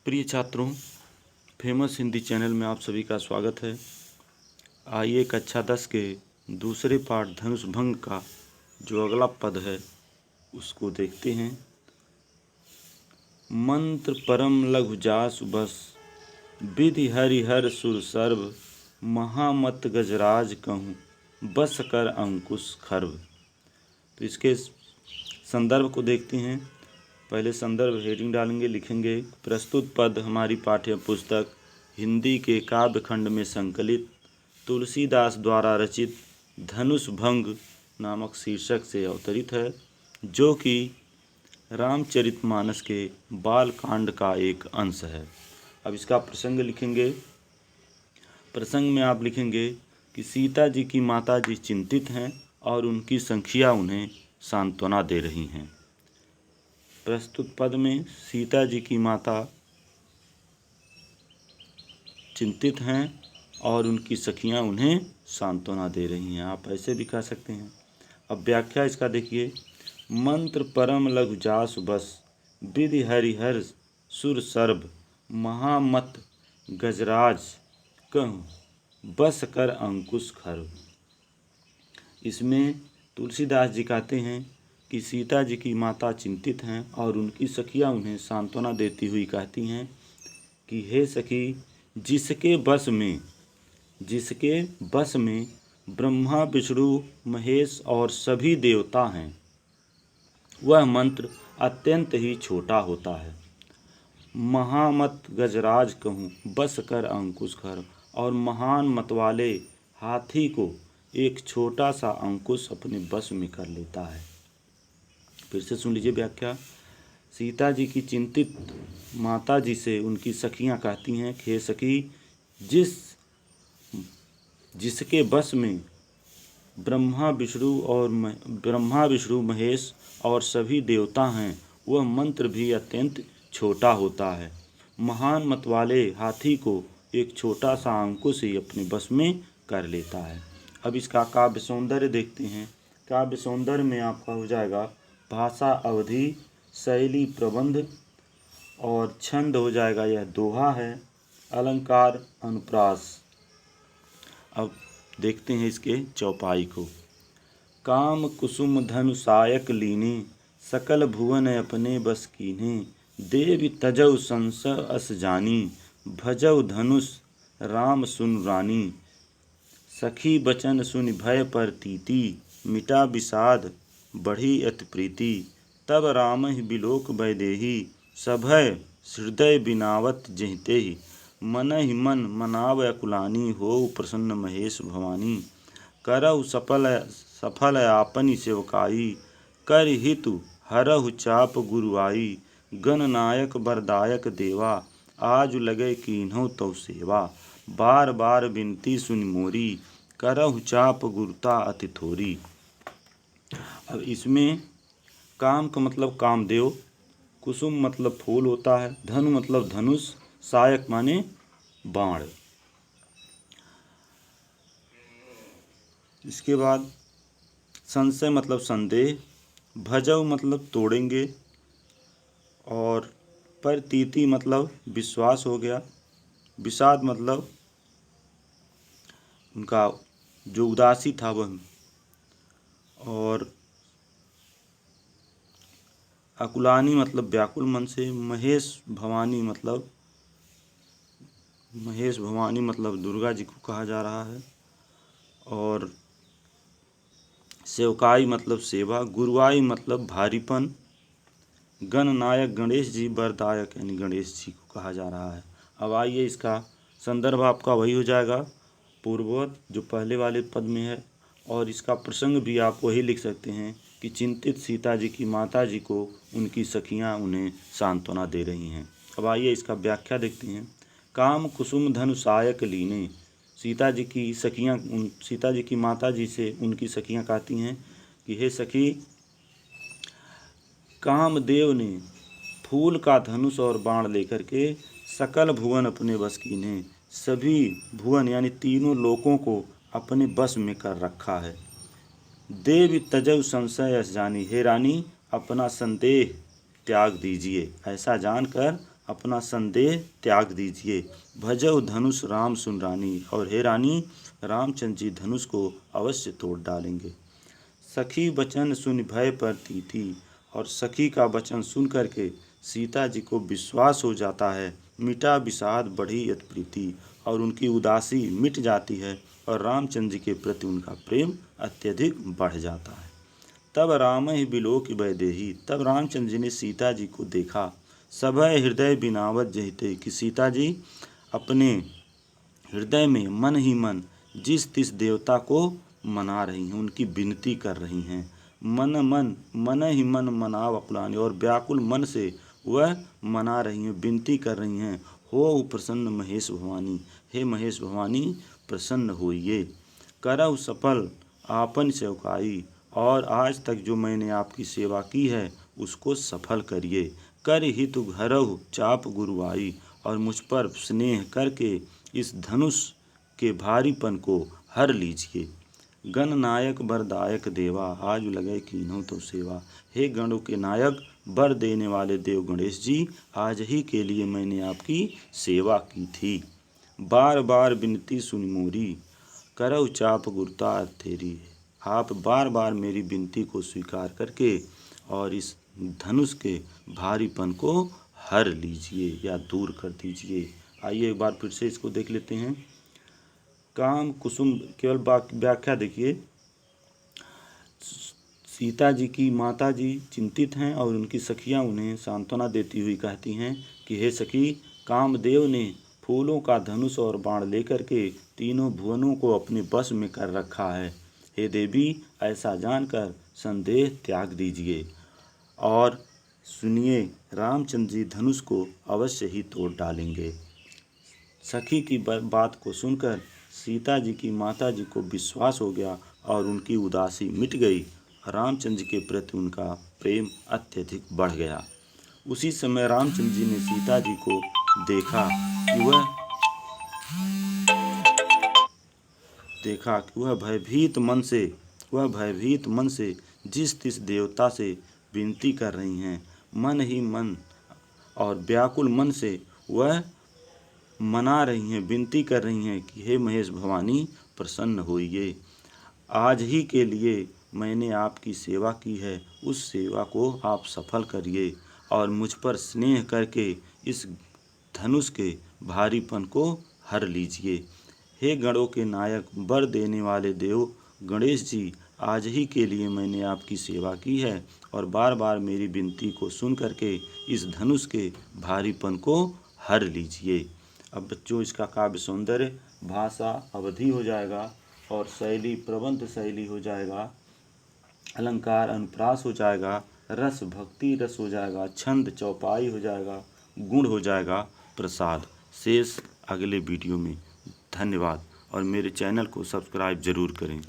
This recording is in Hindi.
प्रिय छात्रों, फेमस हिंदी चैनल में आप सभी का स्वागत है। आइए कक्षा 10 के दूसरे पाठ धनुष भंग का जो अगला पद है उसको देखते हैं। मंत्र परम लघु जासु बस, विधि हरिहर सुर सर्व, महामत गजराज कहूँ बस कर अंकुश खर्व। तो इसके संदर्भ को देखते हैं। पहले संदर्भ हेडिंग डालेंगे, लिखेंगे प्रस्तुत पद हमारी पाठ्य पुस्तक हिंदी के काव्य खंड में संकलित तुलसीदास द्वारा रचित धनुष भंग नामक शीर्षक से अवतरित है, जो कि रामचरितमानस के बाल कांड का एक अंश है। अब इसका प्रसंग लिखेंगे। प्रसंग में आप लिखेंगे कि सीता जी की माता जी चिंतित हैं और उनकी सखियाँ उन्हें सांत्वना दे रही हैं। प्रस्तुत पद में सीता जी की माता चिंतित हैं और उनकी सखियां उन्हें सांत्वना दे रही हैं। आप ऐसे भी कह सकते हैं। अब व्याख्या इसका देखिए। मंत्र परम लघु जासु बस, विधि हरिहर सुर सर्व, महामत गजराज कहूँ बस कर अंकुश खर्व। इसमें तुलसीदास जी कहते हैं कि सीता जी की माता चिंतित हैं और उनकी सखियाँ उन्हें सांत्वना देती हुई कहती हैं कि हे सखी, जिसके बस में ब्रह्मा विष्णु महेश और सभी देवता हैं, वह मंत्र अत्यंत ही छोटा होता है। महामत गजराज कहूँ बस कर अंकुश खर, और महान मत वाले हाथी को एक छोटा सा अंकुश अपने बस में कर लेता है। फिर से सुन लीजिए व्याख्या। सीता जी की चिंतित माता जी से उनकी सखियां कहती हैं कि हे सखी, जिसके बस में ब्रह्मा विष्णु महेश और सभी देवता हैं, वह मंत्र भी अत्यंत छोटा होता है। महान मत वाले हाथी को एक छोटा सा अंकुश ही अपने बस में कर लेता है। अब इसका काव्य सौंदर्य देखते हैं। काव्य सौंदर्य में आपका हो जाएगा भाषा अवधि, शैली प्रबंध, और छंद हो जाएगा यह दोहा है, अलंकार अनुप्रास। अब देखते हैं इसके चौपाई को। काम कुसुम धनु सायक लीने, सकल भुवन अपने बस कीन्हे, देवी तजौ संशय अस जानी, भजौ धनुष राम सुन रानी, सखी बचन सुनि भय परतीति, मिटा विषाद बढ़ी अति प्रीति, तब रामहि बिलोक वैदेही, सभय हृदय बिनावत जहितेहि, मनहि मन मनाव अकुलानी, हो प्रसन्न महेश भवानी, करहु सफल आपनि सेवकाई, कर हितु हरहु चाप गुरुआई, गणनायक वरदायक देवा, आज लगे कीन्हु तौ सेवा, बार बार विनती सुनि मोरी, करहु चाप गुरुता अति थोरी। अब इसमें काम का मतलब कामदेव, कुसुम मतलब फूल होता है, धनु मतलब धनुष, सायक माने बाण। इसके बाद संशय मतलब संदेह, भजव मतलब तोड़ेंगे, और परतीति मतलब विश्वास हो गया, विषाद मतलब उनका जो उदासी था वह, और अकुलानी मतलब व्याकुल मन से, महेश भवानी मतलब दुर्गा जी को कहा जा रहा है, और सेवकाई मतलब सेवा, गुरुआई मतलब भारीपन, गणनायक गणेश जी, वरदायक यानी गणेश जी को कहा जा रहा है। अब आइए इसका संदर्भ आपका वही हो जाएगा पूर्ववत जो पहले वाले पद में है, और इसका प्रसंग भी आप वही लिख सकते हैं कि चिंतित सीता जी की माता जी को उनकी सखियां उन्हें सांत्वना दे रही हैं। अब आइए इसका व्याख्या देखते हैं। काम कुसुम धनु सायक लीने, सीता जी की माता जी से उनकी सखियां कहती हैं कि हे सखी, कामदेव ने फूल का धनुष और बाण लेकर के सकल भुवन अपने वश कीन्हे, सभी भुवन यानी तीनों लोकों को अपने बस में कर रखा है। देवी तजव संशय अस जानी, हे रानी अपना संदेह त्याग दीजिए, ऐसा जानकर अपना संदेह त्याग दीजिए। भजौ धनुष राम सुन रानी, और हे रानी, रामचंद्र जी धनुष को अवश्य तोड़ डालेंगे। सखी वचन सुन भय परती थी, और सखी का वचन सुन करके सीता जी को विश्वास हो जाता है। मिटा विषाद बढ़ी यत प्रीति, और उनकी उदासी मिट जाती है और रामचंद्र जी के प्रति उनका प्रेम अत्यधिक बढ़ जाता है। तब राम ही बिलोक वैदेही, तब रामचंद्र जी ने सीता जी को देखा। सभय हृदय बिनावत जहिते, कि सीता जी अपने हृदय में मन ही मन जिस तिस देवता को मना रही हैं, उनकी विनती कर रही हैं। मन ही मन मनाव अपनाने, और व्याकुल मन से वह मना रही हैं, विनती कर रही हैं। हो प्रसन्न महेश भवानी, हे महेश भवानी प्रसन्न होइए। करहु सफल आपन सेवकाई, और आज तक जो मैंने आपकी सेवा की है उसको सफल करिए। कर हितु घरहु चाप गुरुआई, और मुझ पर स्नेह करके इस धनुष के भारीपन को हर लीजिए। गणनायक वरदायक देवा, आज लगे कीन्हूं तो सेवा। हे गणों के नायक, वर देने वाले देव गणेश जी, आज ही के लिए मैंने आपकी सेवा की थी। बार बार विनती सुनी मोरी, करहु चाप गुरुता तेरी। आप बार बार मेरी विनती को स्वीकार करके और इस धनुष के भारीपन को हर लीजिए या दूर कर दीजिए। आइए एक बार फिर से इसको देख लेते हैं। काम कुसुम, केवल व्याख्या देखिए। सीता जी की माता जी चिंतित हैं और उनकी सखियां उन्हें सांत्वना देती हुई कहती हैं कि हे सखी, कामदेव ने फूलों का धनुष और बाण लेकर के तीनों भुवनों को अपने बस में कर रखा है। हे देवी, ऐसा जानकर संदेह त्याग दीजिए और सुनिए, रामचंद्र जी धनुष को अवश्य ही तोड़ डालेंगे। सखी की बात को सुनकर सीता जी की माता जी को विश्वास हो गया और उनकी उदासी मिट गई। रामचंद्र जी के प्रति उनका प्रेम अत्यधिक बढ़ गया। उसी समय रामचंद्र जी ने सीता जी को देखा कि वह भयभीत मन से जिस तिस देवता से विनती कर रही हैं, मन ही मन और व्याकुल मन से वह मना रही हैं, विनती कर रही हैं कि हे महेश भवानी प्रसन्न होइए। आज ही के लिए मैंने आपकी सेवा की है, उस सेवा को आप सफल करिए और मुझ पर स्नेह करके इस धनुष के भारीपन को हर लीजिए। हे गणों के नायक, वर देने वाले देव गणेश जी, आज ही के लिए मैंने आपकी सेवा की है और बार बार मेरी विनती को सुन करके इस धनुष के भारीपन को हर लीजिए। अब बच्चों, इसका काव्य सौंदर्य, भाषा अवधि हो जाएगा और शैली प्रबंध शैली हो जाएगा, अलंकार अनुप्रास हो जाएगा, रस भक्ति रस हो जाएगा, छंद चौपाई हो जाएगा, गुण हो जाएगा प्रसाद। शेष अगले वीडियो में। धन्यवाद और मेरे चैनल को सब्सक्राइब जरूर करें।